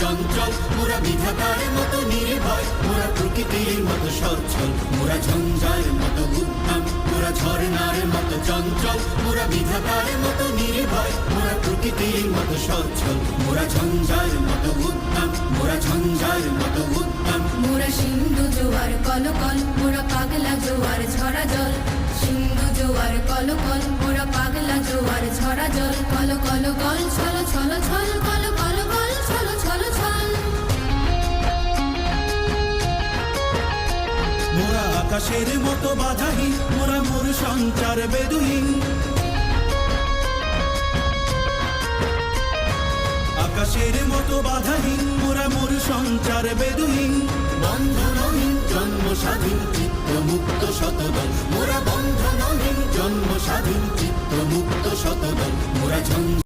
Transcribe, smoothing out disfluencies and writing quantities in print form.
চঞ্চল, মোরা বিধাতার মতো নির্ভয়, মোরা প্রকৃতির মতো সচ্ছল, মোরা ঝঞ্ঝার মতো উদ্যম, মোরা ঝর্ণার মতো চঞ্চল, মোরা বিধাতার মতো নির্ভয়, মোরা প্রকৃতির মতো সচ্ছল, মোরা ঝঞ্ঝার মতো উদ্যম, মোরা ঝঞ্ঝার মতো উদ্যম। মোরা সিন্ধু জোয়ার কলকল, মোরা পাগলা জোয়ার ঝরা জল, সিন্ধু জোয়ার কলকল, মোরা পাগলা জোয়ার ঝরা জল, কল কল কল ছল ছল ছল, কল কল কল ছল ছল ছল। মোরা আকাশের মতো বাধাহীন, মোরা মোর সঞ্চার বেদুহীন, আকাশের মতো বাধাহীন, মোরা মোর সঞ্চার বেদুহীন, বন্ধনহীন জন্ম স্বাধীন চিত্ত মুক্ত শতদল, মোরা বন্ধনহীন জন্ম স্বাধীন চিত্ত মুক্ত শতদল, মোরা